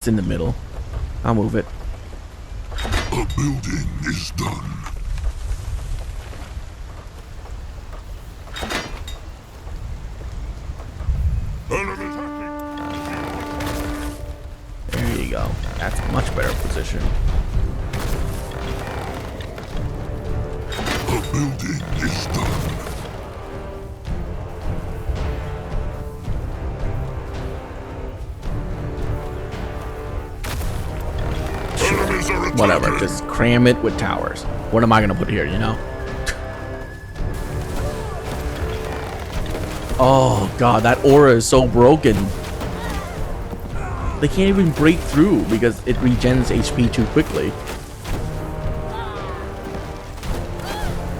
It's in the middle. I'll move it. A building is done. There you go. That's a much better position. A building is done. Enemies are attacking. Whatever, just cram it with towers. What am I gonna put here, you know? Oh god, that aura is so broken. They can't even break through because it regens HP too quickly.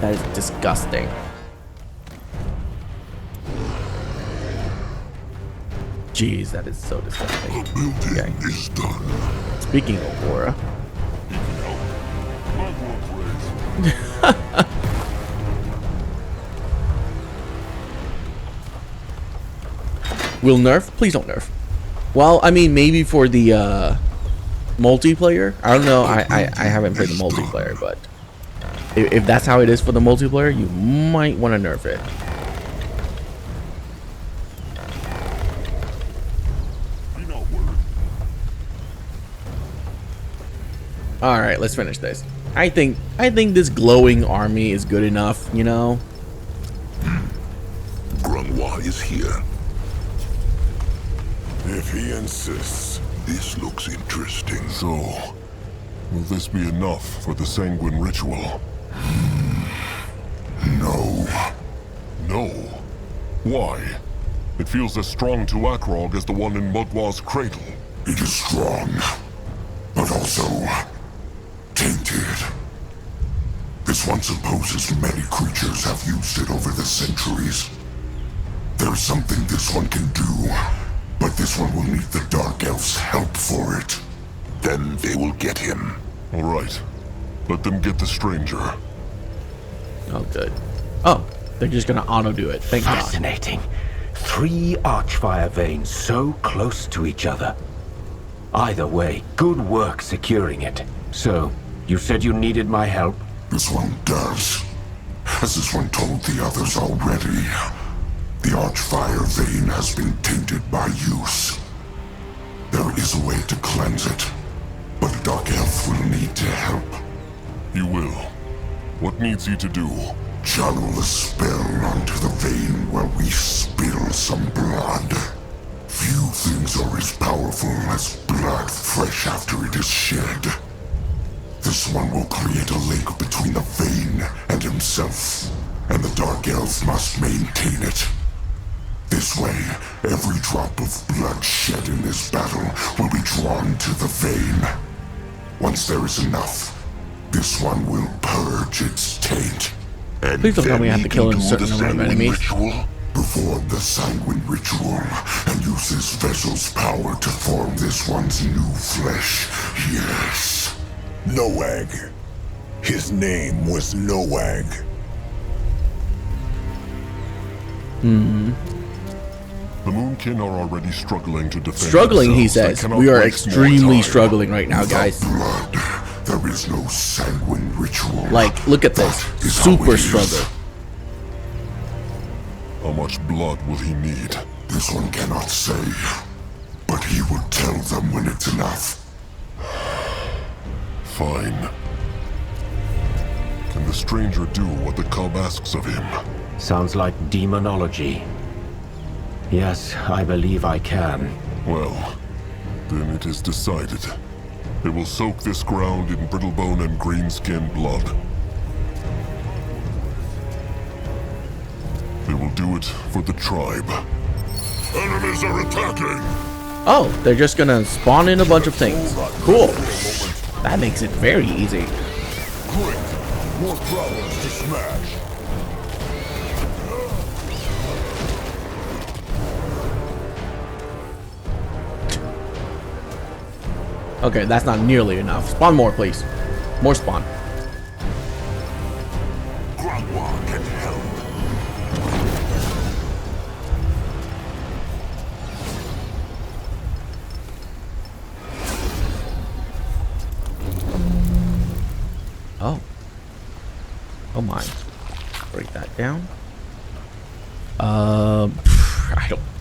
That is disgusting. Jeez, that is so disgusting. A building is done. Speaking of aura. Will nerf? Please don't nerf. Well, I mean, maybe for the multiplayer. I don't know. I haven't played the multiplayer, but if that's how it is for the multiplayer, you might want to nerf it. All right, let's finish this. I think this glowing army is good enough, you know. Grunwa is here. If he insists, this looks interesting. So, will this be enough for the sanguine ritual? No. No. Why? It feels as strong to Akrog as the one in Mudwa's cradle. It is strong, but also tainted. This one supposes many creatures have used it over the centuries. There's something this one can do, but this one will need the Dark Elf's help for it. Then they will get him. All right. Let them get the stranger. Oh, good. Oh, they're just gonna auto do it. Thank God. Fascinating. 3 archfire veins so close to each other. Either way, good work securing it. So, you said you needed my help? This one does. As this one told the others already, the Archfire vein has been tainted by use. There is a way to cleanse it, but the Dark Elf will need to help. You will. What needs he to do? Channel the spell onto the vein where we spill some blood. Few things are as powerful as blood fresh after it is shed. This one will create a link between the vein and himself, and the Dark Elf must maintain it. This way, every drop of blood shed in this battle will be drawn to the vein. Once there is enough, this one will purge its taint. And please don't tell me I have to kill a certain number of enemies. Perform the sanguine ritual and use this vessel's power to form this one's new flesh. Yes. Noag. His name was Noag. The Moonkin are already struggling to defend Struggling, he themselves. says. We are extremely struggling right now, guys. Blood, there is no sanguine ritual. Like, look at this. That is how Super it is. struggle. How much blood will he need? This one cannot say, but he will tell them when it's enough. Fine. Can the stranger do what the cub asks of him? Sounds like demonology. Yes, I believe I can. Well, then it is decided. They will soak this ground in brittlebone and greenskin blood. They will do it for the tribe. Enemies are attacking! Oh, they're just gonna spawn in a bunch of things. Cool. That makes it very easy. Great! More problems to smash! Okay, that's not nearly enough. Spawn more, please. More spawn. Grunwa can help. Oh my. Break that down. I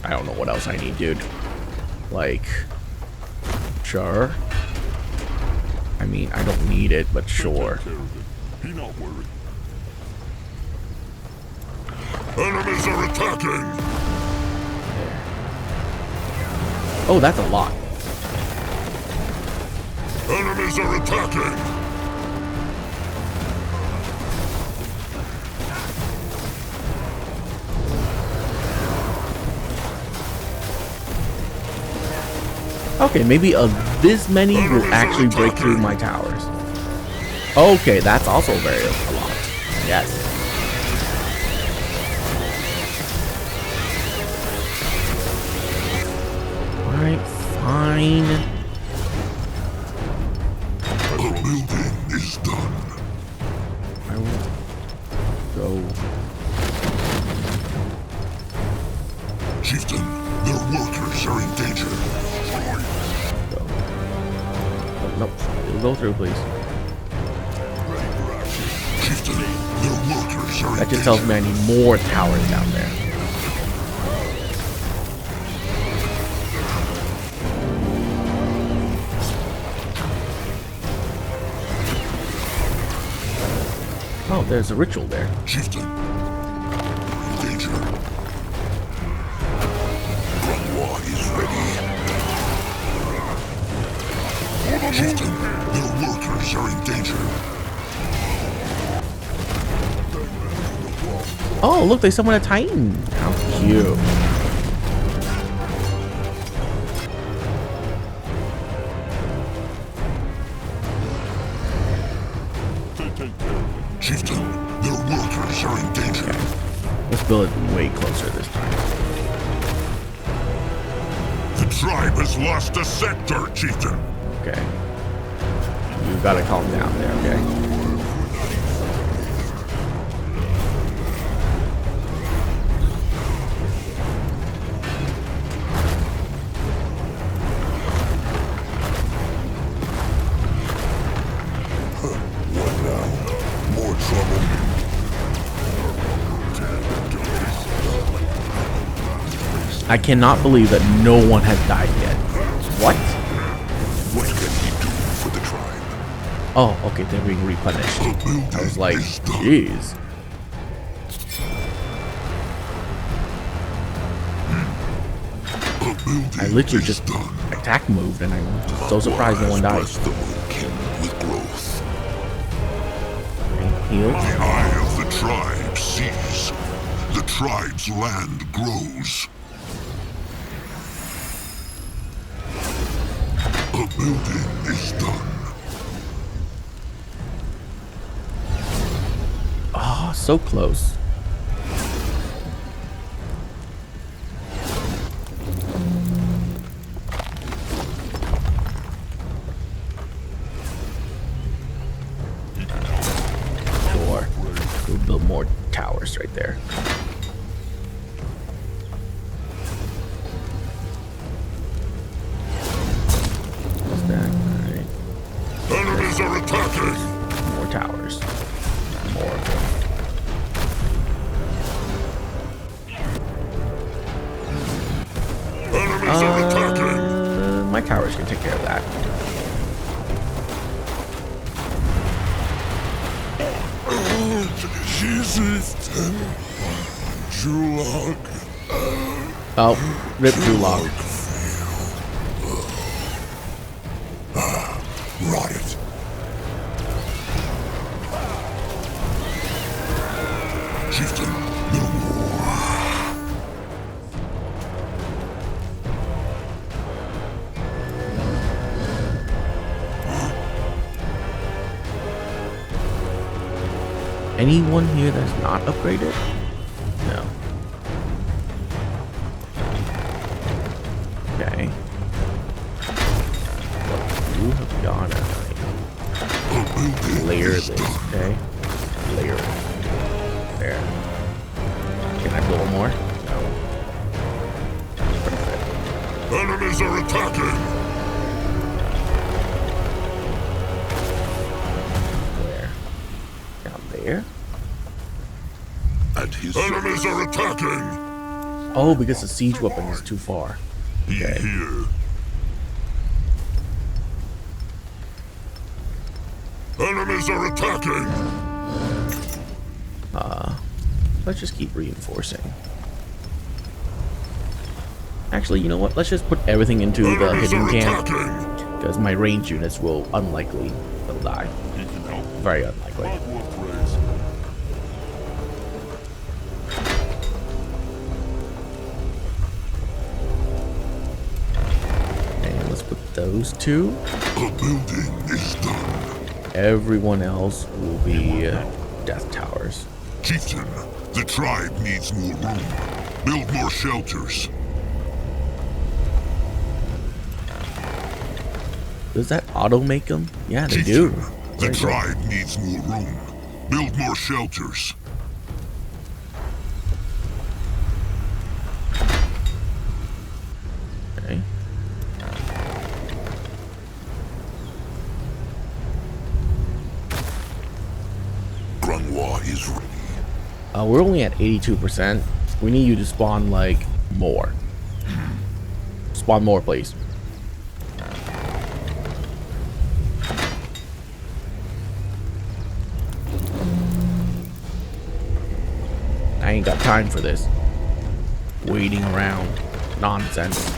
don't know what else I need, dude. Like, sure. I mean, I don't need it, but sure. Be not worried. Enemies are attacking! Oh, that's a lot. Enemies are attacking! Okay, maybe this many will actually break through my towers. Okay, that's also a lot. Yes. Alright, fine. The building is done. I will go. Chieftain, their workers are in danger. Go. Oh, nope. Go through, please. Chieftain, their workers are in That just tells me I need more towers down there. Oh, there's a ritual there. Chieftain, in danger. Grandwa is ready. Chieftain, their workers are in danger. Oh, look, they summoned a Titan. How cute. Chieftain, their workers are in danger. Let's build it way closer this time. The tribe has lost a sector, Chieftain. Okay. You gotta calm down there, okay? What now? More trouble. I cannot believe that no one has died yet. What? What can he do for the tribe? Oh, okay, they're being replenished. The building I was like, is done. jeez. The building I literally is just done. attack moved and I'm so surprised no one died. Bless the Moonkin with growth. Okay, heal. The eye of the tribe sees. The tribe's land grows. The building is done. Oh, so close. Sure. We'll build more towers right there. What's that? Alright. Enemies are attacking. More towers. More of them. Enemies are attacking. My towers can take care of that. Oh, rip Drulog. Rot it. Chieftain, no more. Anyone here that's not upgraded? No. Okay. You have gotta layer this, okay? Layer it. There. Can I build more? No. Perfect. Enemies are attacking. Where? Down there? his Enemies are attacking! Oh, because the siege weapon is too far. Okay. Here. Enemies are attacking! Let's just keep reinforcing. Actually, you know what? Let's just put everything into the Enemies hidden are camp. attacking! Because my range units will unlikely they'll die. You can help. Very unlikely. And let's put those two. The building is done. Everyone else will be death towers. Chieftain, the tribe needs more room. Build more shelters. Does that auto make them? Yeah, they Chieftain, do. the Very good. tribe needs more room. Build more shelters. Okay. Grunwa is ready. We're only at 82%. We need you to spawn like more. Spawn more, please. I ain't got time for this. Waiting around. Nonsense.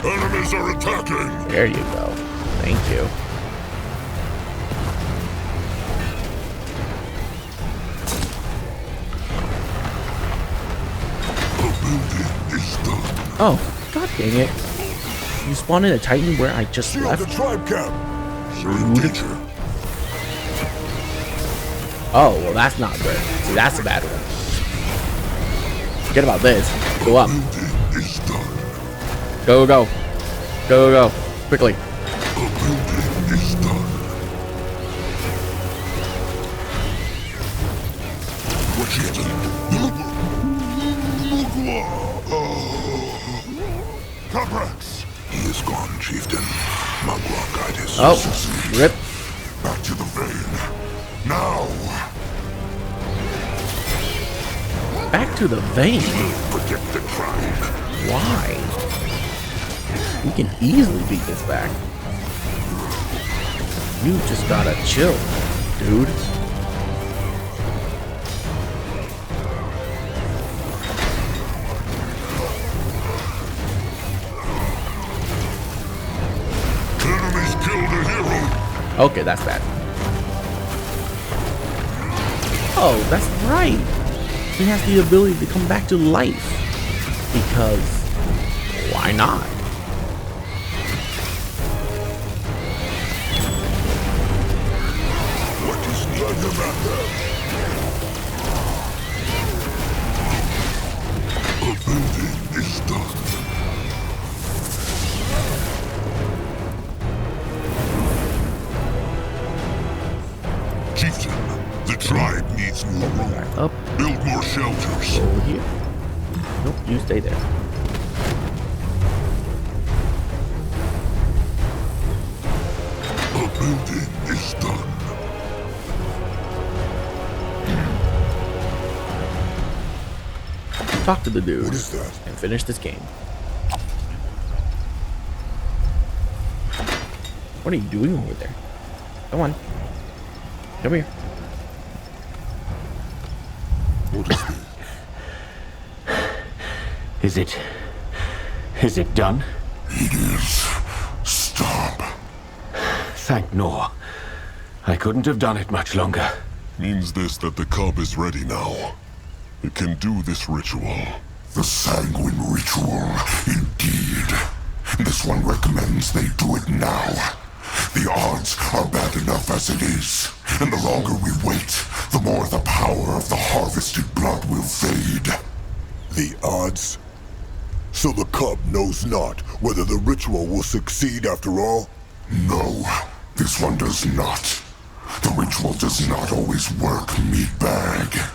Enemies are attacking! There you go. Thank you. The building is done. Oh, god dang it. You spawned in a Titan where I just Shield the left? tribe camp. You're in danger. Oh, well that's not good. See, that's a bad one. Forget about this. Go up. Building is done. Go, go. Go, go, go. Quickly. The building is done. What chieftain? Cabrax. He is gone, chieftain. Magua guide his Oh, succeed. rip. Back to the vein. Now. Back to the vein. Protect the tribe. Why? We can easily beat this back. You just gotta chill, dude. Enemies killed a hero. Okay, that's bad. Oh, that's right. He has the ability to come back to life. Because why not? What is the other matter? The building is done. Chieftain, the tribe needs more room. Back up. Build more shelters. Over here. Nope, you stay there. The building is done. Talk to the dude What is that? and finish this game. What are you doing over there? Come on. Come here. What is this? Is it done? It is. Stop. Thank Nor. I couldn't have done it much longer. Means this that the cub is ready now. It can do this ritual. The sanguine ritual, indeed. This one recommends they do it now. The odds are bad enough as it is, and the longer we wait, the more the power of the harvested blood will fade. The odds? So the cub knows not whether the ritual will succeed after all? No, this one does not. The ritual does not always work, meatbag.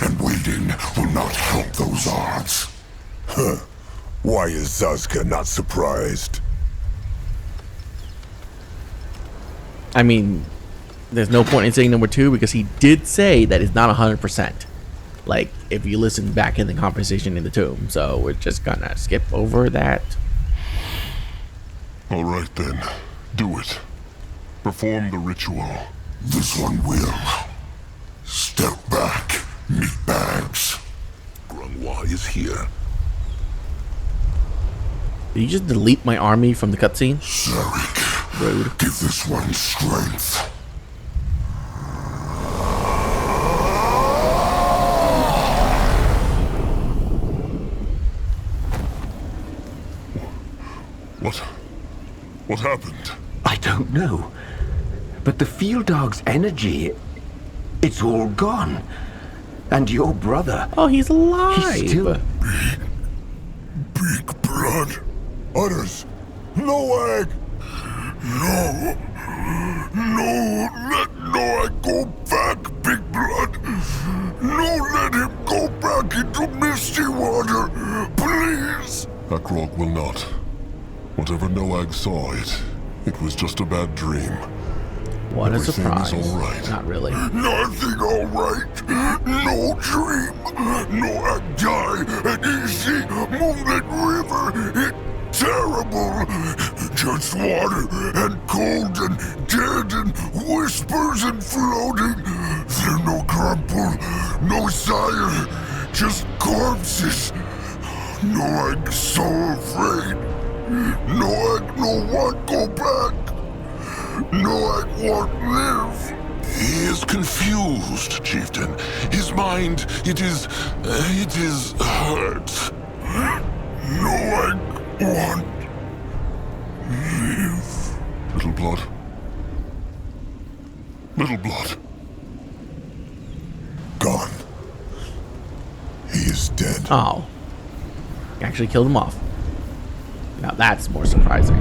And waiting will not help those odds. Huh. Why is Zazka not surprised? I mean, there's no point in saying number 2 because he did say that it's not 100%. like if you listen back in the conversation in the tomb. So we're just gonna skip over that. All right then, do it. Perform the ritual. This one will. Step back, meatbags. Grungwa is here. Did you just delete my army from the cutscene? Zarek, Rude. give this one strength. What happened? I don't know. But the field dog's energy, it's all gone. And your brother, Oh, he's alive. he's still... Big blood. Others. No egg. No. No, let Noah go back, Big Blood. No, let him go back into Misty Water. Please. Akrog will not. Whatever Noag saw it was just a bad dream. What a Everything surprise. is all right. Not really. Nothing all right. No dream. Noah die at easy Moonlit River. It's terrible. Just water and cold and dead and whispers and floating. There no crumple, no sire, just corpses. Noah so afraid. Noah no want go back. Noah won't live. He is confused, Chieftain. His mind, it is hurt. Noah want live. Little blood. Little blood. Gone. He is dead. Oh. You actually killed him off. Now that's more surprising.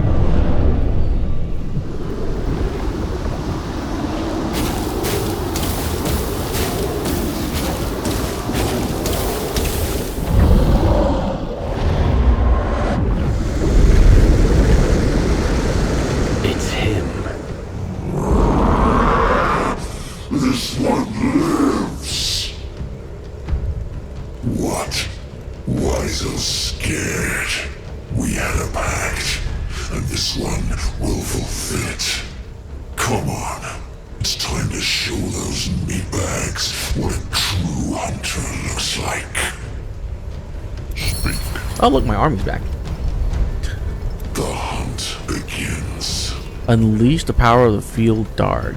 It's him. This one lives. What? Why so scared? We had a pact, and this one will fulfill it. Come on. It's time to show those meatbags what a true hunter looks like. Speak. Oh, look, my army's back. The hunt begins. Unleash the power of the field dart.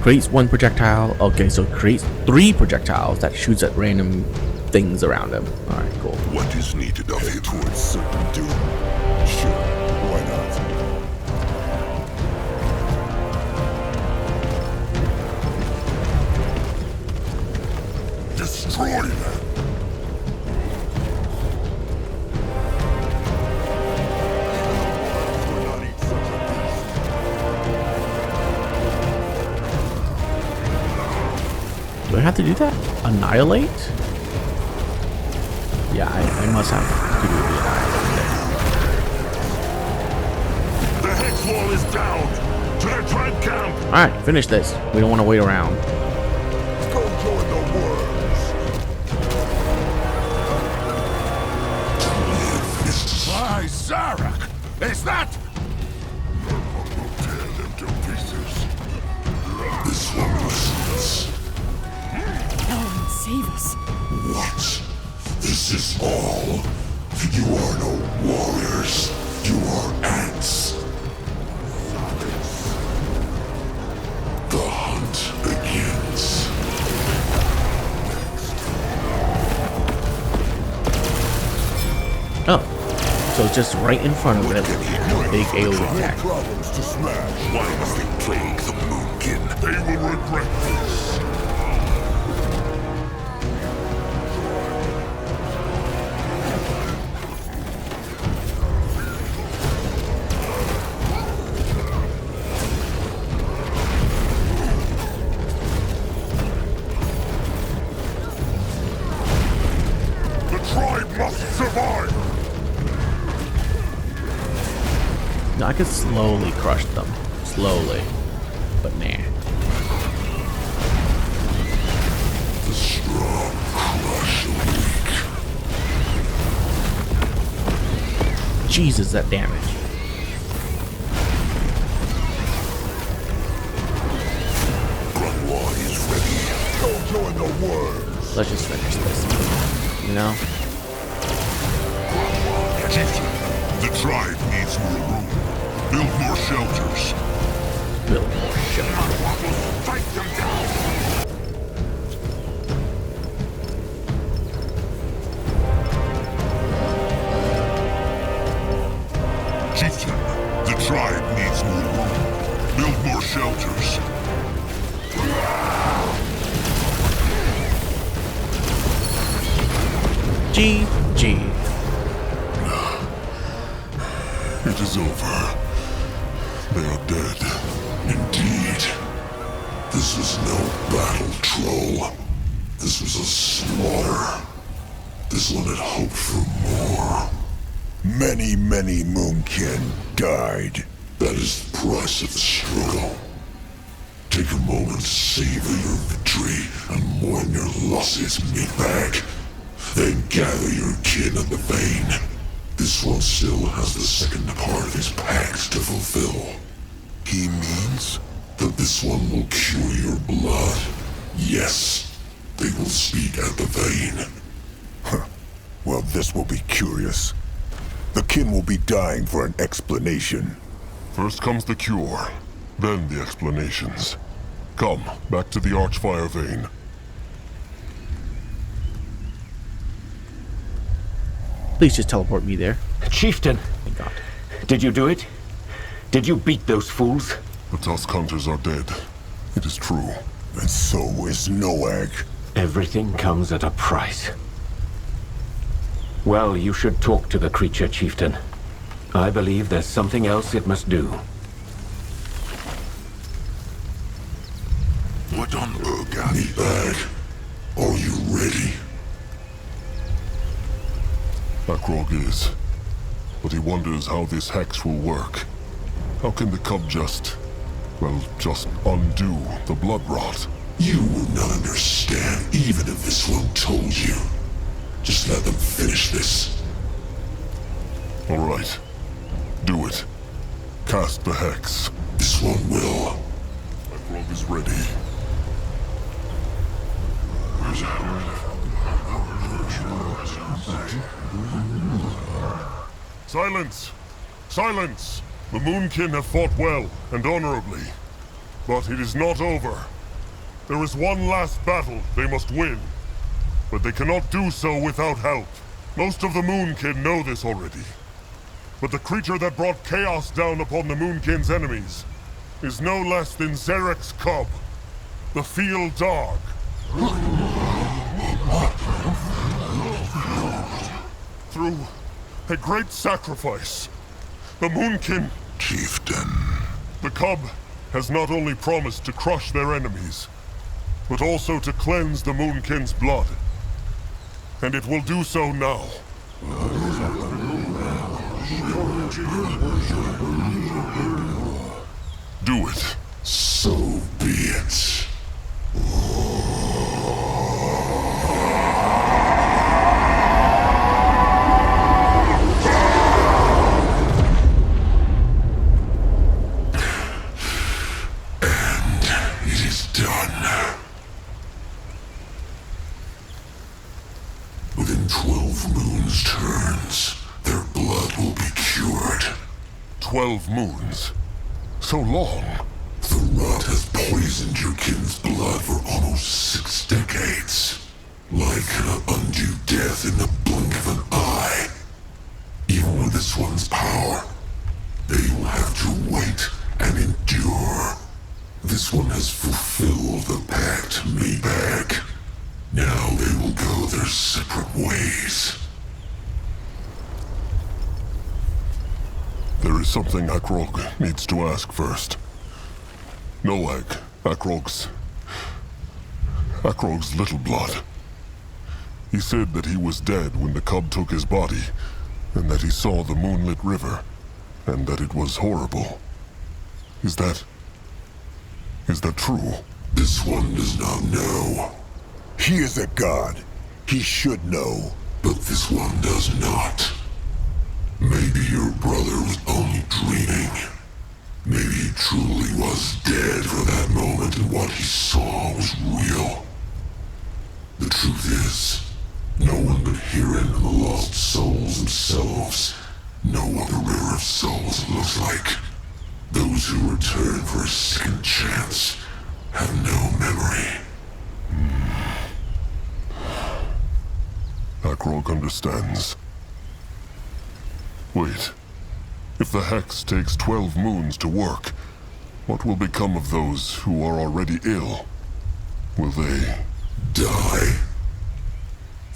Creates one projectile. Okay, so it creates 3 projectiles that shoots at random things around him. Alright, cool. What is needed of him towards certain doom? Sure, why not? Destroy them! Do I have to do that? Annihilate? Yeah, I must have to do the annihilate. The hex wall is down! To their tribe camp! Alright, finish this. We don't want to wait around. Go join the worms! By Zarak! Is that? We'll tear them to pieces. This one listens. Ellen, save us. What? This is all? You are no warriors. You are ants. The hunt begins. Oh, so it's just right in front of it. Big alien attack. Problems to smash. Why must they plague the Moonkin? They will regret this. The tribe must survive! No, I could slowly crush them. Slowly. But nah. The strong Jesus, that damage. Grunwald is ready. Go join the worms. Let's just finish this. You know? Chieftain, the tribe needs more room. Build more shelters. Build more shelters. Fight them down! Chieftain, the tribe needs more room. Build more shelters. GG. It is over. They are dead. Indeed. This was no battle, troll. This was a slaughter. This one had hoped for more. Many, many Moonkin died. That is the price of the struggle. Take a moment to savor your victory and mourn your losses, meatbag. Then gather your kin at the vein. This one still has the second part of his pact to fulfill. He means? That this one will cure your blood. Yes, they will speak at the vein. Huh. Well, this will be curious. The kin will be dying for an explanation. First comes the cure, then the explanations. Come, back to the Archfire Vein. Please just teleport me there. Chieftain, Thank God. did you do it? Did you beat those fools? The Tusk Hunters are dead. It is true. And so is Noag. Everything comes at a price. Well, you should talk to the creature, Chieftain. I believe there's something else it must do. What on earth, meatbag? Are you ready? Akrog is. But he wonders how this hex will work. How can the cub just undo the blood rot? You will not understand even if this one told you. Just let them finish this. All right. Do it. Cast the hex. This one will. Akrog is ready. Silence! Silence! The Moonkin have fought well and honorably. But it is not over. There is one last battle they must win. But they cannot do so without help. Most of the Moonkin know this already. But the creature that brought chaos down upon the Moonkin's enemies is no less than Zarek's cub, the Field Dog. Through a great sacrifice, the Moonkin... Chieftain. The cub has not only promised to crush their enemies, but also to cleanse the Moonkin's blood. And it will do so now. Do it. So be it. Within 12 moons' turns, their blood will be cured. 12 moons? So long? The rot has poisoned your kin's blood for almost 6 decades. Life cannot undo death in the blink of an eye. Even with this one's power, they will have to wait and endure. This one has fulfilled the pact, Meatbag. Now they will go their separate ways. There is something Akrog needs to ask first. Noag, Akrog's little blood. He said that he was dead when the cub took his body, and that he saw the moonlit river, and that it was horrible. Is that true? This one does not know. He is a god. He should know. But this one does not. Maybe your brother was only dreaming. Maybe he truly was dead for that moment and what he saw was real. The truth is, no one but Hirin and the lost souls themselves know what the River of Souls looks like. Those who return for a second chance have no memory. Akrog understands. Wait. If the Hex takes 12 moons to work, what will become of those who are already ill? Will they Die?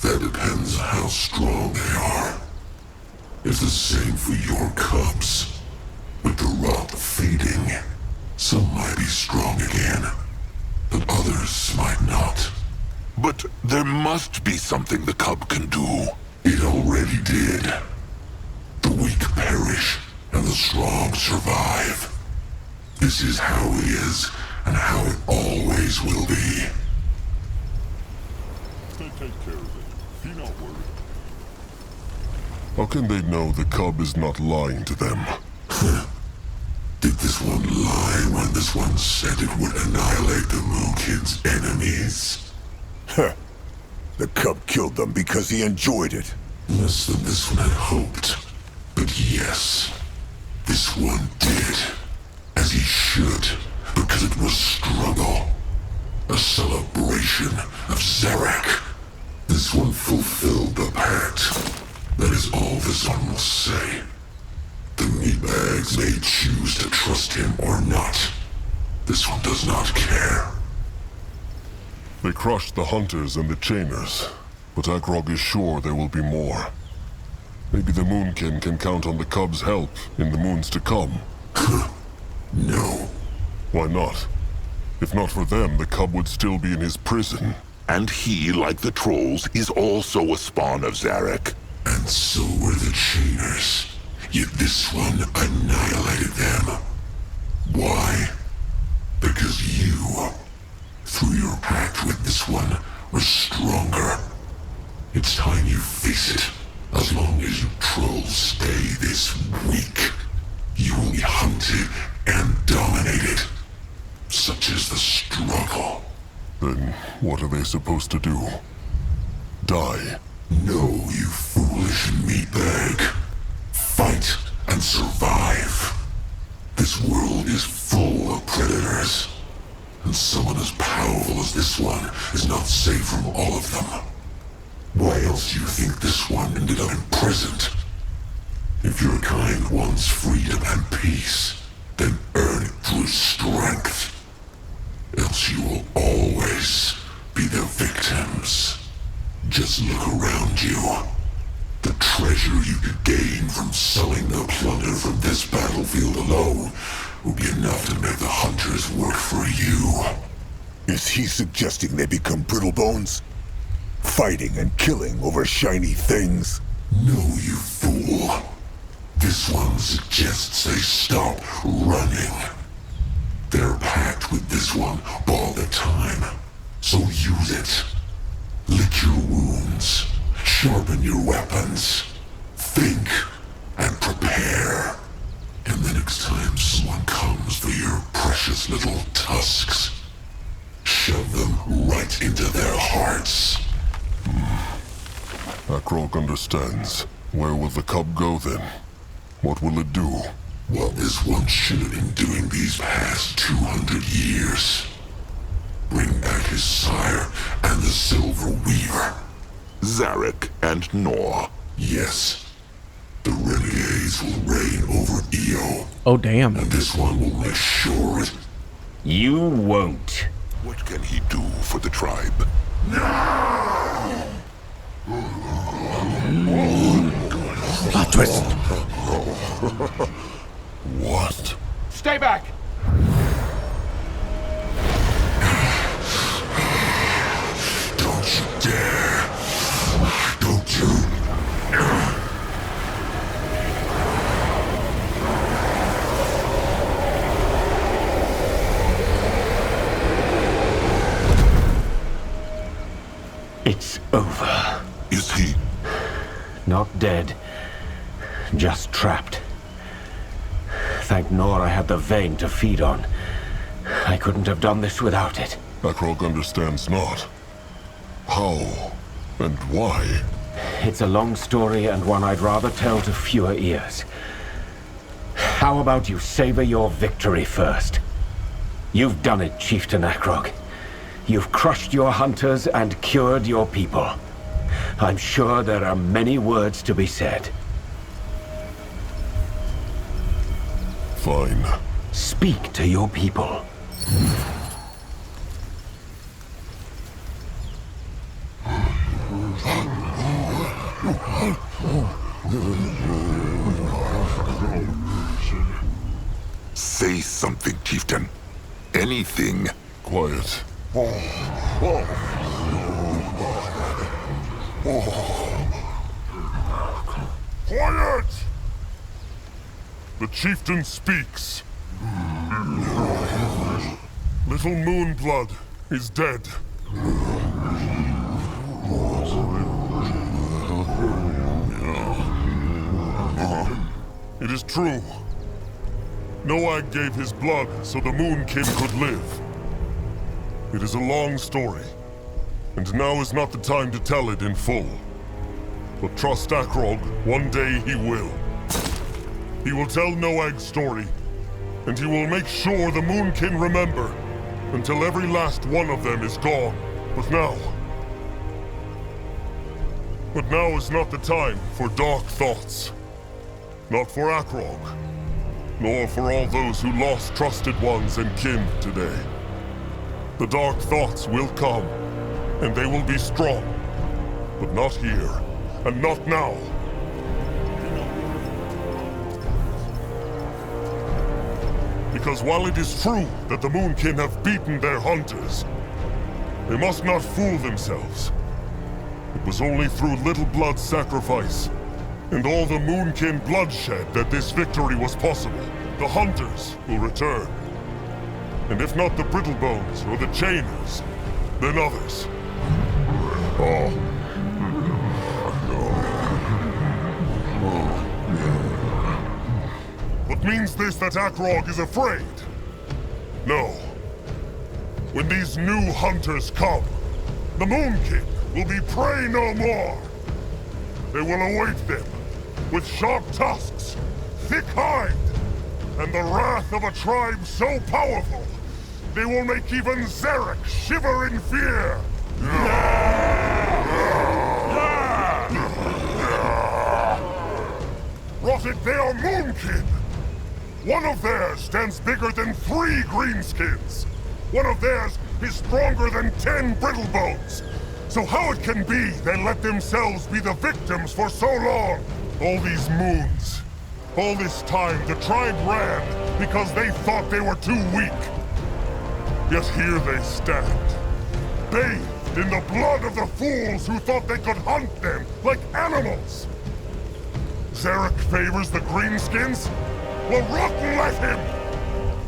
That depends on how strong they are. It's the same for your cubs. With the rot fading, some might be strong again, but others might not. But there must be something the cub can do. It already did. The weak perish, and the strong survive. This is how it is, and how it always will be. They take care of it. Be not worried. How can they know the cub is not lying to them? Did this one lie when this one said it would annihilate the Moon Kid's enemies? The cub killed them because he enjoyed it. Less than this one had hoped. But yes, this one did. As he should, because it was struggle. A celebration of Zarek. This one fulfilled the pact. That is all this one will say. The meatbags may choose to trust him or not. This one does not care. They crushed the hunters and the chainers, but Akrog is sure there will be more. Maybe the Moonkin can count on the cub's help in the moons to come. No. Why not? If not for them, the cub would still be in his prison. And he, like the trolls, is also a spawn of Zarek. And so were the chainers. Yet this one annihilated them. Why? Because you, through your pact with this one, were stronger. It's time you face it. As long as you trolls stay this weak, you will be hunted and dominated. Such is the struggle. Then what are they supposed to do? Die? No, you foolish meatbag. Fight and survive. This world is full of predators. And someone as powerful as this one is not safe from all of them. Why else do you think this one ended up imprisoned? If your kind wants freedom and peace, then earn it through strength. Else you will always be the victims. Just look around you. The treasure you could gain from selling the plunder from this battlefield alone will be enough to make the hunters work for you. Is he suggesting they become brittle bones? Fighting and killing over shiny things? No, you fool. This one suggests they stop running. Their pact with this one bought the time, so use it. Lick your wounds, sharpen your weapons, think and prepare. And the next time someone comes for your precious little tusks, shove them right into their hearts. Akrog understands. Where will the cub go then? What will it do? What this one should have been doing these past 200 years. Bring back his sire and the Silver Weaver. Zarek and Nor. Yes. The renegades will reign over Io, Oh, damn. and this one will make sure it... You won't. What can he do for the tribe? Plot twist. What? Stay back! Don't you dare! Don't you... It's over. Is he? Not dead. Just trapped. Thank Nor I had the vein to feed on. I couldn't have done this without it. Akrog understands not. How and why? It's a long story and one I'd rather tell to fewer ears. How about you savor your victory first? You've done it, Chieftain Akrog. You've crushed your hunters and cured your people. I'm sure there are many words to be said. Fine. Speak to your people. Say something, Chieftain. Anything. Quiet. Quiet! The chieftain speaks. Little Moonblood is dead. It is true. Noag gave his blood so the Moonkin could live. It is a long story, and now is not the time to tell it in full. But trust Akrog, one day he will. He will tell Noag's story, and he will make sure the Moonkin remember, until every last one of them is gone. But now is not the time for dark thoughts. Not for Akrog, nor for all those who lost trusted ones and kin today. The dark thoughts will come, and they will be strong. But not here, and not now. Because while it is true that the Moonkin have beaten their hunters, they must not fool themselves. It was only through little blood sacrifice and all the Moonkin bloodshed that this victory was possible. The hunters will return. And if not the Brittlebones or the Chainers, then others. What means this that Akrog is afraid? No. When these new hunters come, the Moonkin will be prey no more. They will await them with sharp tusks, thick hide, and the wrath of a tribe so powerful, they will make even Zarek shiver in fear. Rotted, they are Moonkin! One of theirs stands bigger than 3 greenskins. One of theirs is stronger than 10 Brittlebones. So how it can be they let themselves be the victims for so long? All these moons, all this time the tribe ran because they thought they were too weak. Yet here they stand, bathed in the blood of the fools who thought they could hunt them like animals. Zarek favors the greenskins? Well, rotten let him!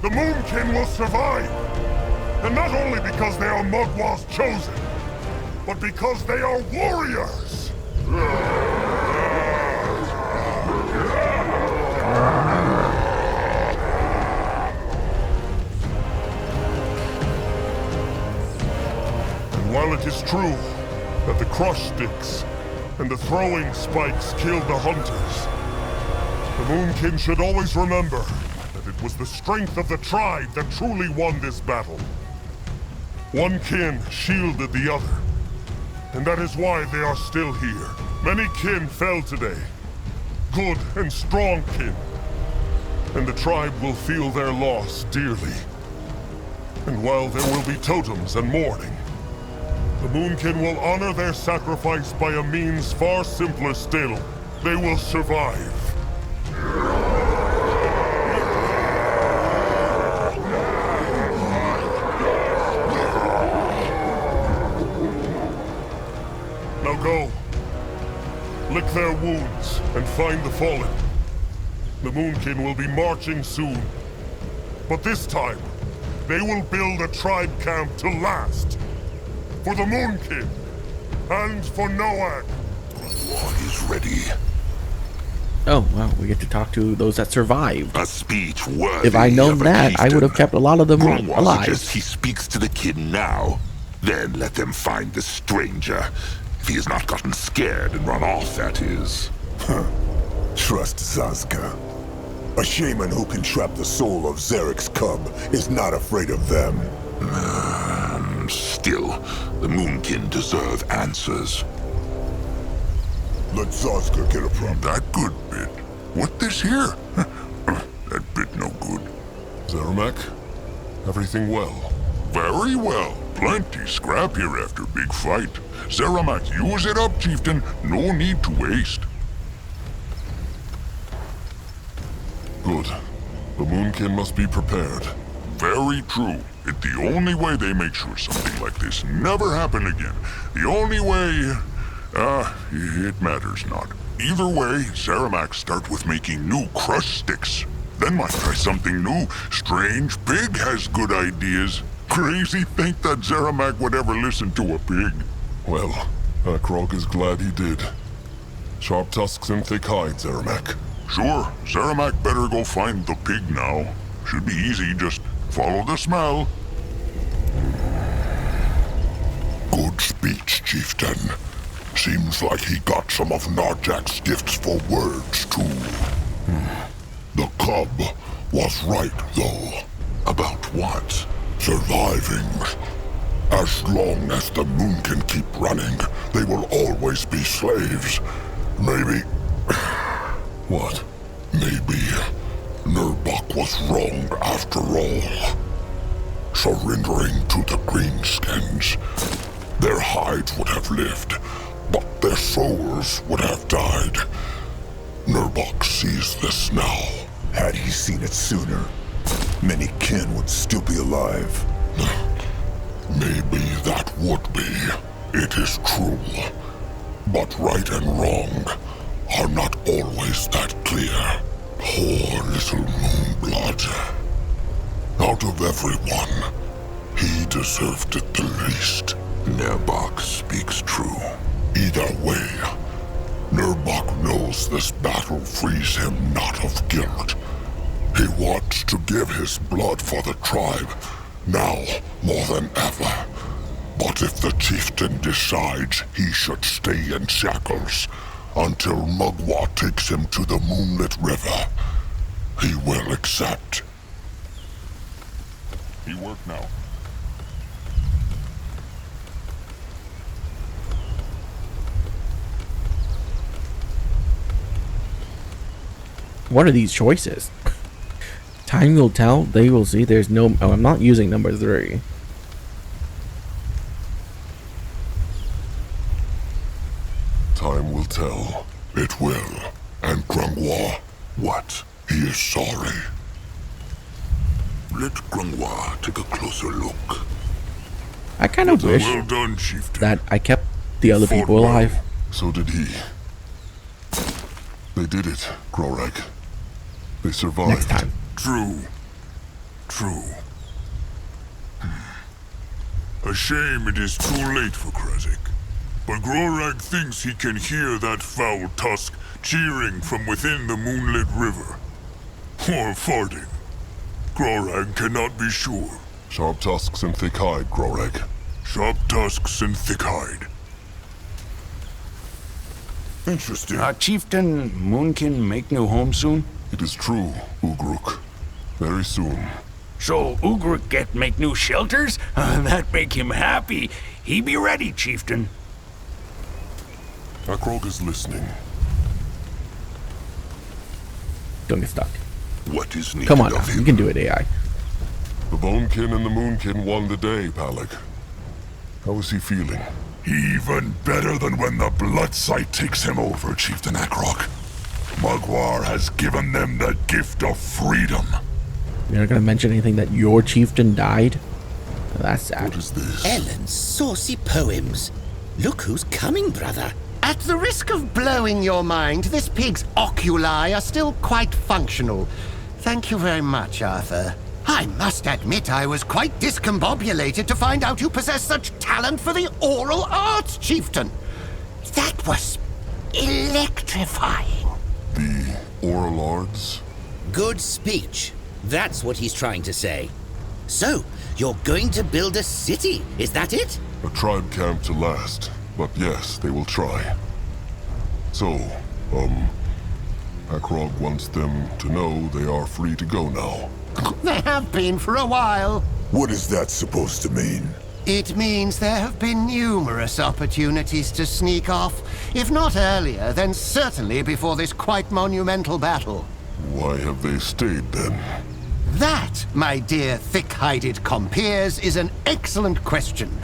The Moonkin will survive. And not only because they are Mugwa's chosen, but because they are warriors! And while it is true that the crush sticks and the throwing spikes killed the hunters, the Moonkin should always remember that it was the strength of the tribe that truly won this battle. One kin shielded the other, and that is why they are still here. Many kin fell today, good and strong kin, and the tribe will feel their loss dearly. And while there will be totems and mourning, the Moonkin will honor their sacrifice by a means far simpler still. They will survive. Now go. Lick their wounds and find the fallen. The Moonkin will be marching soon. But this time, they will build a tribe camp to last. For the Moonkin And for Noak. War is ready. Oh, well, we get to talk to those that survived. A speech worthy If I'd known of a that, I would have chieftain. kept a lot of them Grungwa alive. suggests he speaks to the kid now. Then let them find the stranger. If he has not gotten scared and run off, that is. Trust Zazka. A shaman who can trap the soul of Zarek's cub is not afraid of them. Still, the Moonkin deserve answers. Let Zazka get a problem. That good bit. What this here? That bit no good. Zeramak, everything well? Very well. Plenty scrap here after big fight. Zeramak, use it up, chieftain. No need to waste. Good. The Moonkin must be prepared. Very true. It's the only way they make sure something like this never happen again. The only way... it matters not. Either way, Zeramak start with making new crush sticks. Then might try something new. Strange Pig has good ideas. Crazy think that Zeramak would ever listen to a pig. Well, Akrog is glad he did. Sharp tusks and thick hide, Zeramak. Sure, Zeramak better go find the pig now. Should be easy, just follow the smell. Good speech, chieftain. Seems like he got some of Narjak's gifts for words, too. The cub was right, though. About what? Surviving. As long as the moon can keep running, they will always be slaves. Maybe... What? Maybe Nurbok was wrong after all. Surrendering to the Greenskins, their hides would have lived, but their souls would have died. Nurbok sees this now. Had he seen it sooner, many kin would still be alive. Maybe that would be. It is true. But right and wrong are not always that clear. Poor little Moonblood. Out of everyone, he deserved it the least. Nurbok speaks true. Either way, Nurbok knows this battle frees him not of guilt. He wants to give his blood for the tribe, now more than ever. But if the chieftain decides he should stay in shackles until Mugwa takes him to the Moonlit River, he will accept. He work now. What are these choices? Time will tell. They will see. There's no... Oh, I'm not using number 3. Time will tell. It will. And Grungwa, What? he is sorry. Let Grungwa take a closer look. I kind of wish Well done, chieftain. that I kept the other Fought people well. alive. So did he. They did it, Grorag. They survived. Next time. True. True. A shame it is too late for Krezik. But Grorag thinks he can hear that foul tusk cheering from within the moonlit river. Or farting. Grorag cannot be sure. Sharp tusks and thick hide, Grorag. Sharp tusks and thick hide. Interesting. Chieftain Moonkin make new home soon? It is true, Ugruk. Very soon. So Ugruk get make new shelters? That make him happy. He be ready, chieftain. Akrog is listening. Don't get stuck. What is needed Come on now. of him? You can do it, AI. The Bonekin and the Moonkin won the day, Palak. How is he feeling? Even better than when the Bloodsight takes him over, Chieftain Akrog. Mugwar has given them the gift of freedom. You're not gonna mention anything that your chieftain died? That's sad. What is this? Ellen's saucy poems. Look who's coming, brother. At the risk of blowing your mind, this pig's oculi are still quite functional. Thank you very much, Arthur. I must admit I was quite discombobulated to find out you possess such talent for the oral arts, Chieftain. That was electrifying. The oral arts? Good speech. That's what he's trying to say. So, you're going to build a city, is that it? A tribe camp to last, but yes, they will try. So, Akrog wants them to know they are free to go now. They have been for a while. What is that supposed to mean? It means there have been numerous opportunities to sneak off. If not earlier, then certainly before this quite monumental battle. Why have they stayed then? That, my dear thick-hided compeers, is an excellent question.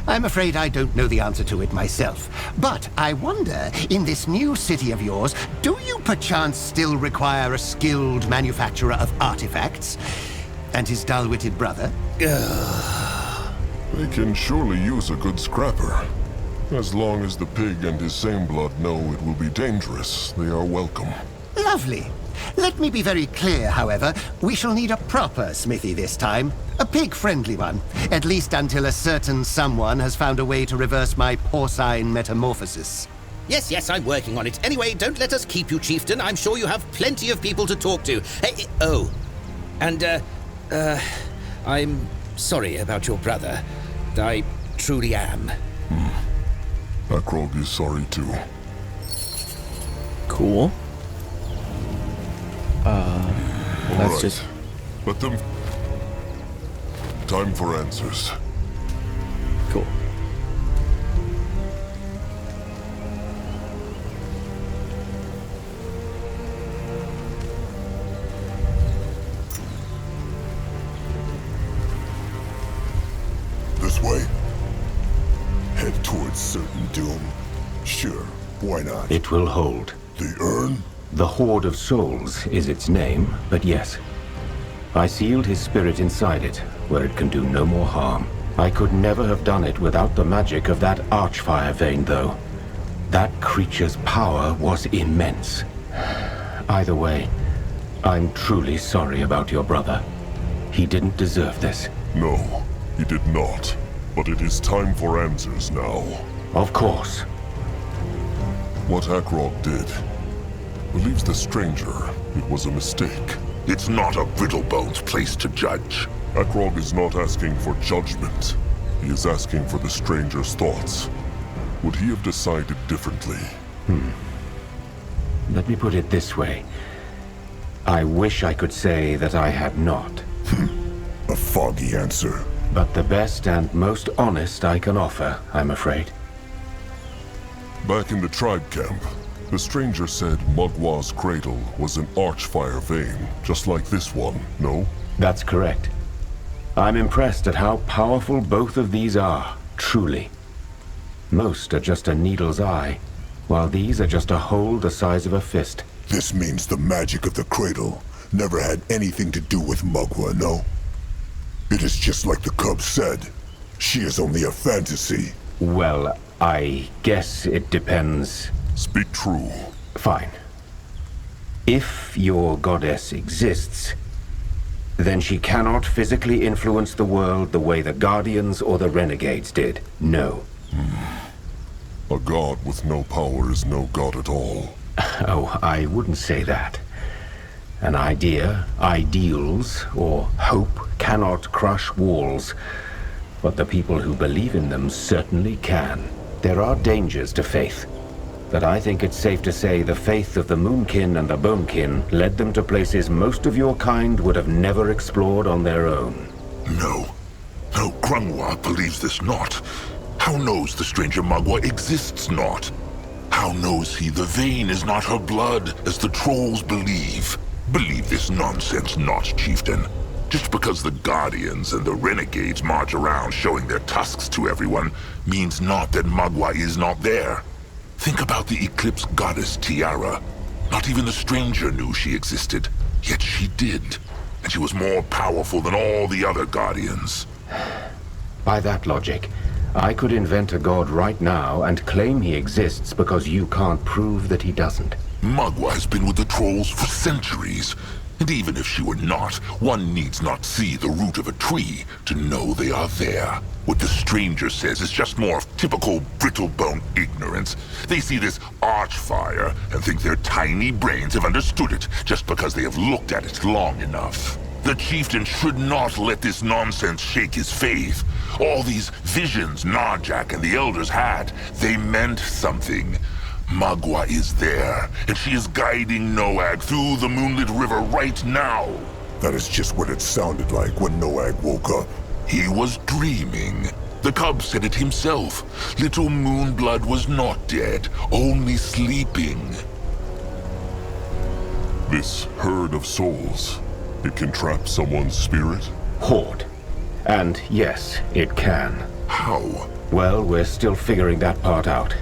I'm afraid I don't know the answer to it myself. But I wonder, in this new city of yours, do you perchance still require a skilled manufacturer of artifacts? And his dull-witted brother? They can surely use a good scrapper. As long as the pig and his same blood know it will be dangerous, they are welcome. Lovely. Let me be very clear, however. We shall need a proper smithy this time. A pig-friendly one. At least until a certain someone has found a way to reverse my porcine metamorphosis. Yes, I'm working on it. Anyway, don't let us keep you, Chieftain. I'm sure you have plenty of people to talk to. Hey, oh. And, I'm sorry about your brother. I truly am. Akrog is sorry too. Cool. That's Right. just... Let them... Time for answers. Cool. This way? Head towards certain doom. Sure, why not? It will hold. The urn? The Hoard of Souls is its name, but yes. I sealed his spirit inside it, where it can do no more harm. I could never have done it without the magic of that Archfire vein, though. That creature's power was immense. Either way, I'm truly sorry about your brother. He didn't deserve this. No, he did not. But it is time for answers now. Of course. What Akrog did believes the stranger it was a mistake. It's not a Brittlebone's place to judge. Akrog is not asking for judgment. He is asking for the stranger's thoughts. Would he have decided differently? Let me put it this way. I wish I could say that I had not. A foggy answer. But the best and most honest I can offer, I'm afraid. Back in the tribe camp, the stranger said Mugwa's cradle was an Archfire vein, just like this one, no? That's correct. I'm impressed at how powerful both of these are, truly. Most are just a needle's eye, while these are just a hole the size of a fist. This means the magic of the cradle never had anything to do with Mugwa, no? It is just like the cub said. She is only a fantasy. Well, I guess it depends. Speak true. Fine. If your goddess exists, then she cannot physically influence the world the way the Guardians or the Renegades did. No. A god with no power is no god at all. Oh, I wouldn't say that. An idea, ideals, or hope cannot crush walls, but the people who believe in them certainly can. There are dangers to faith, but I think it's safe to say the faith of the Moonkin and the Bonekin led them to places most of your kind would have never explored on their own. No, Grungwa believes this not. How knows the stranger Mugwa exists not? How knows he the vein is not her blood, as the trolls believe? Believe this nonsense not, Chieftain. Just because the Guardians and the Renegades march around showing their tusks to everyone means not that Mugwa is not there. Think about the Eclipse Goddess Tiara. Not even the stranger knew she existed, yet she did. And she was more powerful than all the other Guardians. By that logic, I could invent a god right now and claim he exists because you can't prove that he doesn't. Mugwa has been with the trolls for centuries. And even if she were not, one needs not see the root of a tree to know they are there. What the stranger says is just more of typical brittle-bone ignorance. They see this archfire and think their tiny brains have understood it just because they have looked at it long enough. The chieftain should not let this nonsense shake his faith. All these visions Narjak and the elders had, they meant something. Magua is there, and she is guiding Noag through the moonlit river right now. That is just what it sounded like when Noag woke up. He was dreaming. The cub said it himself. Little Moonblood was not dead, only sleeping. This herd of souls, it can trap someone's spirit? Horde. And yes, it can. How? Well, we're still figuring that part out.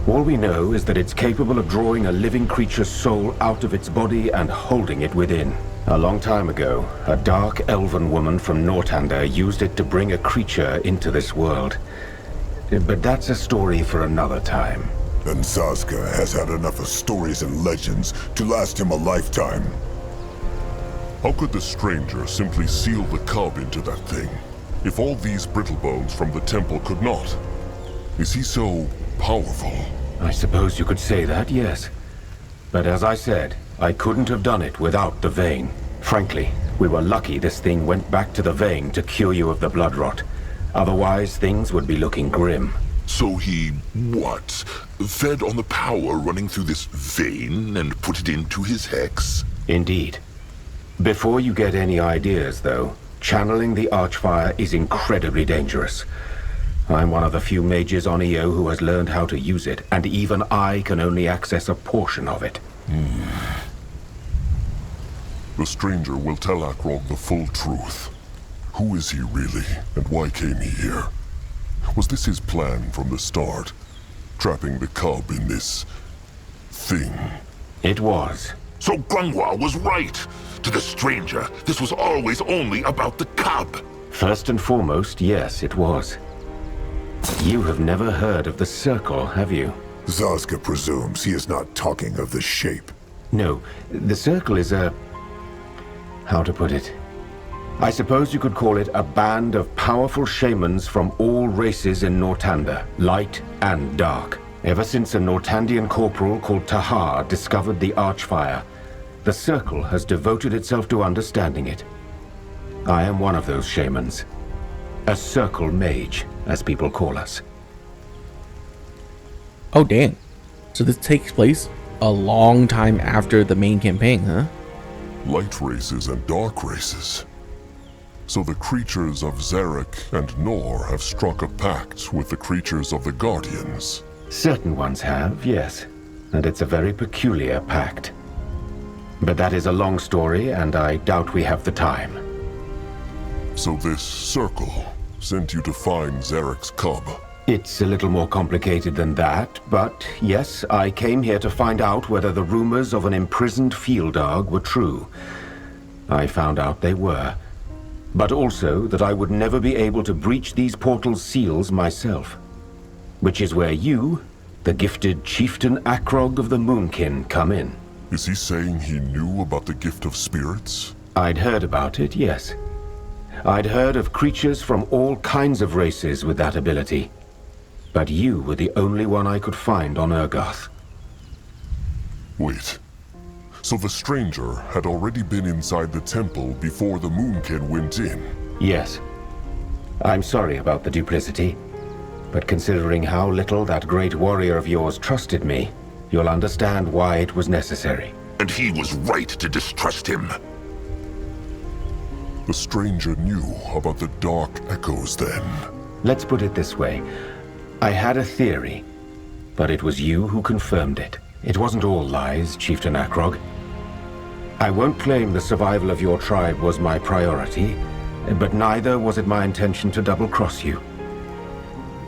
All we know is that it's capable of drawing a living creature's soul out of its body and holding it within. A long time ago, a dark elven woman from Northander used it to bring a creature into this world. But that's a story for another time. And Zazka has had enough of stories and legends to last him a lifetime. How could the stranger simply seal the cub into that thing, if all these brittlebones from the temple could not? Is he so powerful? I suppose you could say that, yes. But as I said, I couldn't have done it without the vein. Frankly, we were lucky this thing went back to the vein to cure you of the blood rot. Otherwise, things would be looking grim. So he, what? Fed on the power running through this vein and put it into his hex? Indeed. Before you get any ideas, though, channeling the Archfire is incredibly dangerous. I'm one of the few mages on EO who has learned how to use it, and even I can only access a portion of it. The stranger will tell Akrog the full truth. Who is he really, and why came he here? Was this his plan from the start? Trapping the cub in this thing? It was. So Grungwa was right! To the stranger, this was always only about the cub! First and foremost, yes, it was. You have never heard of the Circle, have you? Zazka presumes he is not talking of the shape. No, the Circle is a... how to put it? I suppose you could call it a band of powerful shamans from all races in Northander, light and dark. Ever since a Northandian corporal called Tahar discovered the Archfire, the Circle has devoted itself to understanding it. I am one of those shamans. A Circle mage, as people call us. Oh, dang. So this takes place a long time after the main campaign, huh? Light races and dark races. So the creatures of Zarek and Nor have struck a pact with the creatures of the Guardians. Certain ones have, yes. And it's a very peculiar pact. But that is a long story, and I doubt we have the time. So this circle sent you to find Zarek's cub. It's a little more complicated than that, but yes, I came here to find out whether the rumors of an imprisoned field dog were true. I found out they were. But also that I would never be able to breach these portal's seals myself. Which is where you, the gifted Chieftain Akrog of the Moonkin, come in. Is he saying he knew about the gift of spirits? I'd heard about it, yes. I'd heard of creatures from all kinds of races with that ability. But you were the only one I could find on Urgoth. Wait. So the stranger had already been inside the temple before the Moonkin went in? Yes. I'm sorry about the duplicity, but considering how little that great warrior of yours trusted me, you'll understand why it was necessary. And he was right to distrust him. The stranger knew about the dark echoes then. Let's put it this way. I had a theory, but it was you who confirmed it. It wasn't all lies, Chieftain Akrog. I won't claim the survival of your tribe was my priority, but neither was it my intention to double-cross you.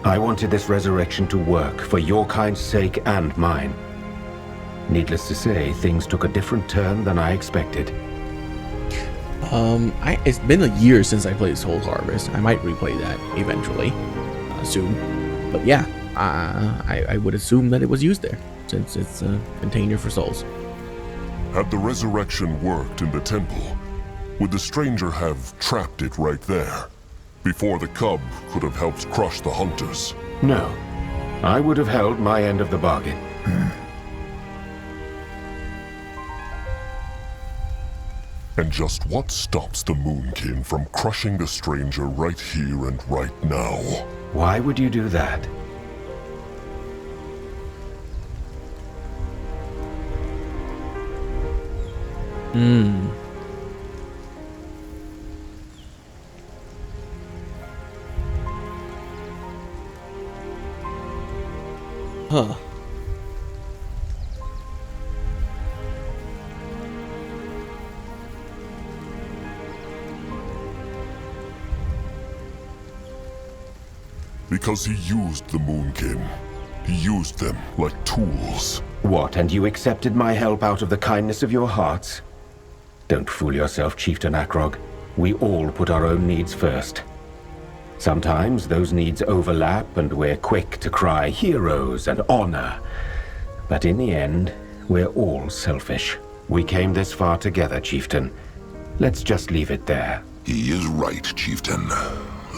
I wanted this resurrection to work for your kind's sake and mine. Needless to say, things took a different turn than I expected. It's been a year since I played Soul Harvest. I might replay that eventually, soon. But yeah, I would assume that it was used there, since it's a container for souls. Had the resurrection worked in the temple, would the stranger have trapped it right there, before the cub could have helped crush the hunters? No. I would have held my end of the bargain. And just what stops the Moonkin from crushing the stranger right here and right now? Why would you do that? Huh. Because he used the Moonkin. He used them like tools. What, and you accepted my help out of the kindness of your hearts? Don't fool yourself, Chieftain Akrog. We all put our own needs first. Sometimes those needs overlap and we're quick to cry heroes and honor. But in the end, we're all selfish. We came this far together, Chieftain. Let's just leave it there. He is right, Chieftain.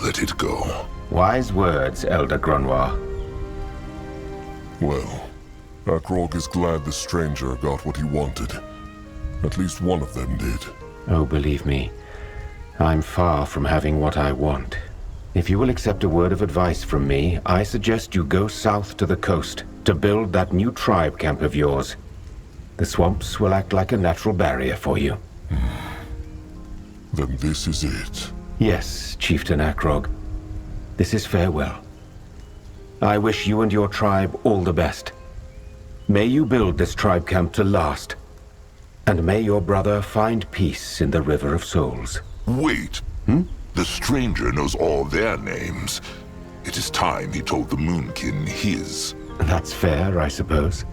Let it go. Wise words, Elder Grunwar. Well, Akrog is glad the stranger got what he wanted. At least one of them did. Oh, believe me, I'm far from having what I want. If you will accept a word of advice from me, I suggest you go south to the coast to build that new tribe camp of yours. The swamps will act like a natural barrier for you. Then this is it. Yes, Chieftain Akrog. This is farewell. I wish you and your tribe all the best. May you build this tribe camp to last. And may your brother find peace in the River of Souls. Wait. The stranger knows all their names. It is time he told the Moonkin his. That's fair, I suppose.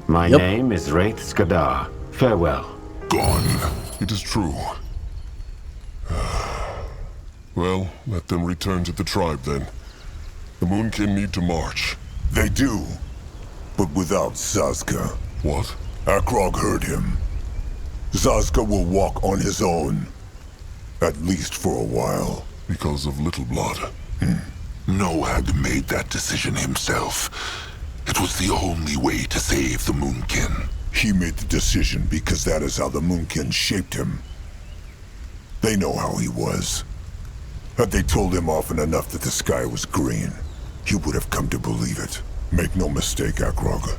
My Yep. name is Wraith Skadar. Farewell. Gone. It is true. Well, let them return to the tribe then. The Moonkin need to march. They do, but without Zazka. What? Akrog heard him. Zazka will walk on his own. At least for a while. Because of Little Blood. Nohag made that decision himself. It was the only way to save the Moonkin. He made the decision because that is how the Moonkin shaped him. They know how he was. Had they told him often enough that the sky was green, he would have come to believe it. Make no mistake, Akrog.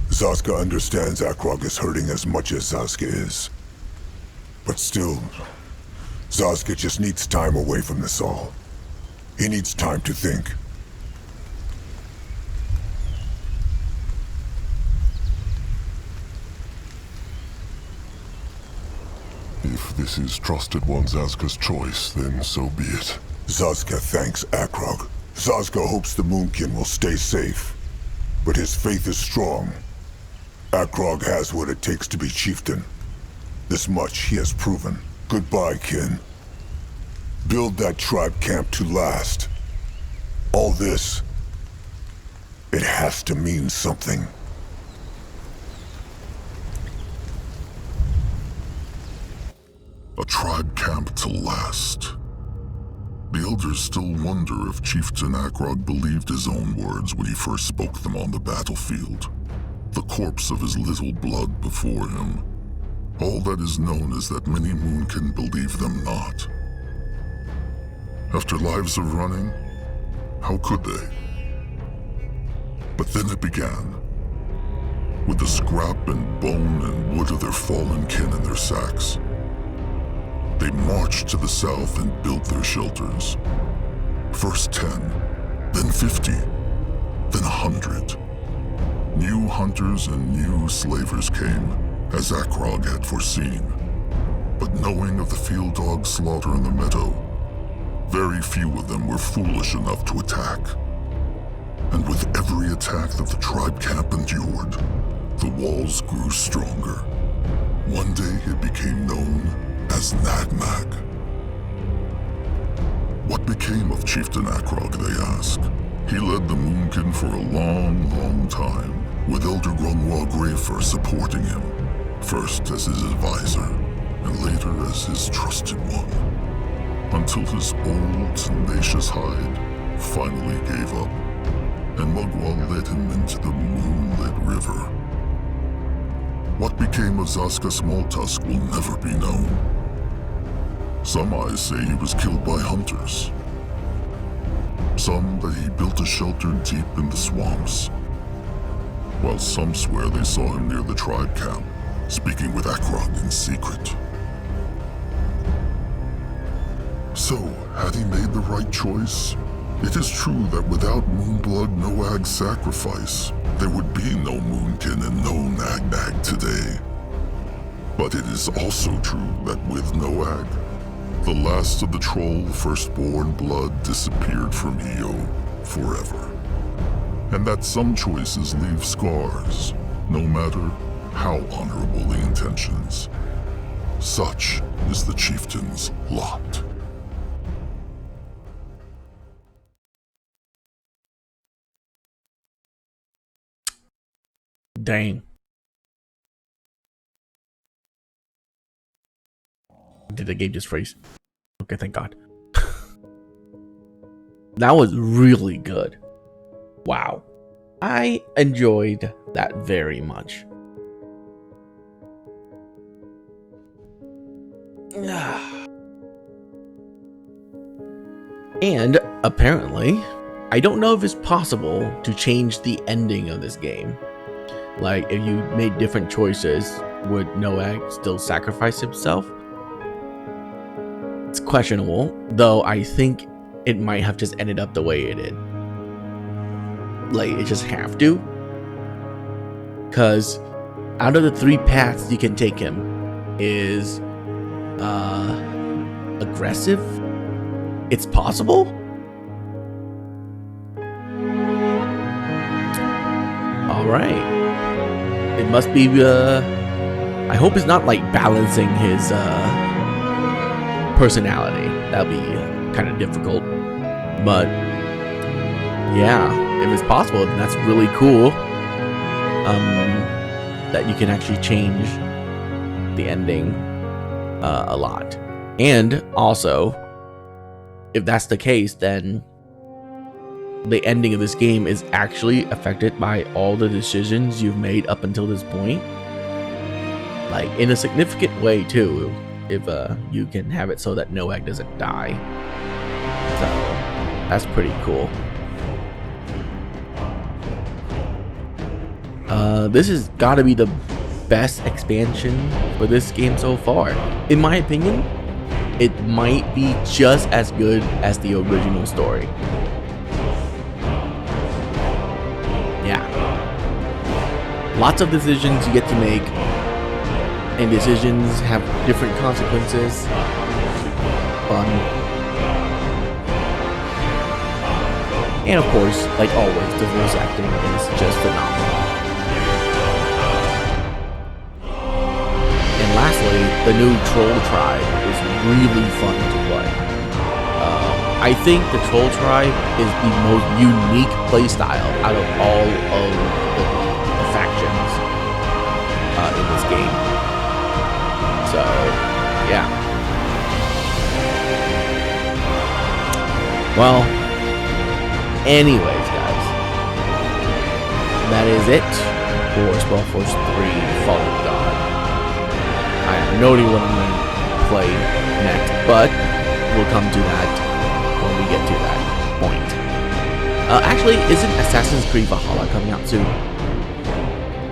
Zazka understands Akrog is hurting as much as Zazka is. But still, Zazka just needs time away from this all. He needs time to think. If this is Trusted One Zazka's choice, then so be it. Zazka thanks Akrog. Zazka hopes the Moonkin will stay safe. But his faith is strong. Akrog has what it takes to be chieftain. This much he has proven. Goodbye, kin. Build that tribe camp to last. All this, it has to mean something. A tribe camp to last. The elders still wonder if Chieftain Akrog believed his own words when he first spoke them on the battlefield. The corpse of his little blood before him. All that is known is that many Moonkin believe them not. After lives of running, how could they? But then it began. With the scrap and bone and wood of their fallen kin in their sacks. They marched to the south and built their shelters. First 10, then 50, then 100. New hunters and new slavers came, as Akrog had foreseen. But knowing of the field dog slaughter in the meadow, very few of them were foolish enough to attack. And with every attack that the tribe camp endured, the walls grew stronger. One day it became known as Nagmag. What became of Chieftain Akrog, they ask. He led the Moonkin for a long, long time, with Elder Grunwald Grafer supporting him. First as his advisor, and later as his trusted one. Until his old, tenacious hide finally gave up, and Mugwall led him into the moonlit river. What became of Zaska Smalltusk will never be known. Some eyes say he was killed by hunters. Some that he built a shelter deep in the swamps. While some swear they saw him near the tribe camp, speaking with Akrog in secret. So, had he made the right choice? It is true that without Moonblood Noag's sacrifice, there would be no Moonkin and no Nag today. But it is also true that with Noag, the last of the troll firstborn blood disappeared from Io forever. And that some choices leave scars, no matter how honorable the intentions. Such is the chieftain's lot. Dang. Did the game just freeze? Okay, thank God. That was really good. Wow. I enjoyed that very much. And apparently, I don't know if it's possible to change the ending of this game. Like, if you made different choices, would Noag still sacrifice himself? It's questionable, though I think it might have just ended up the way it did. Like, it just have to. Because out of the 3 paths you can take him is aggressive. It's possible? Alright. It must be, I hope it's not like balancing his personality. That'd be kind of difficult. But yeah, if it's possible, then that's really cool. That you can actually change the ending a lot. And also, if that's the case, then the ending of this game is actually affected by all the decisions you've made up until this point. Like, in a significant way too, if you can have it so that Noag doesn't die. So that's pretty cool. This has got to be the best expansion for this game so far. In my opinion, it might be just as good as the original story. Yeah. Lots of decisions you get to make, and decisions have different consequences. Fun. And of course, like always, the voice acting is just phenomenal. And lastly, the new Troll Tribe is really fun to play. I think the Troll Tribe is the most unique playstyle out of all of the factions in this game. So, yeah. Well, anyways, guys, that is it for SpellForce 3 Fall of God. I have no idea what I'm going to play next, but we'll come to that when we get to that point. Actually, isn't Assassin's Creed Valhalla coming out soon?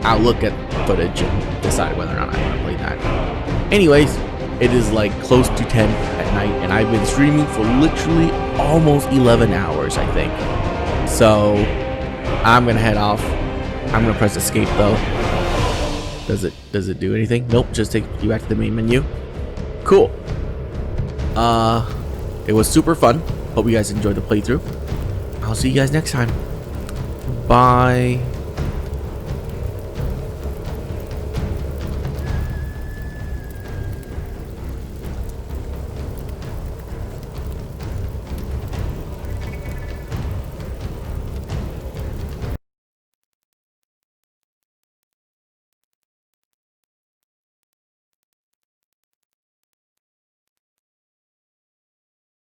I'll look at footage and decide whether or not I want to play that. Anyways, it is like close to 10 at night, and I've been streaming for literally almost 11 hours, I think. So, I'm going to head off. I'm going to press escape, though. Does it do anything? Nope, just take you back to the main menu. Cool. It was super fun. Hope you guys enjoyed the playthrough. I'll see you guys next time. Bye.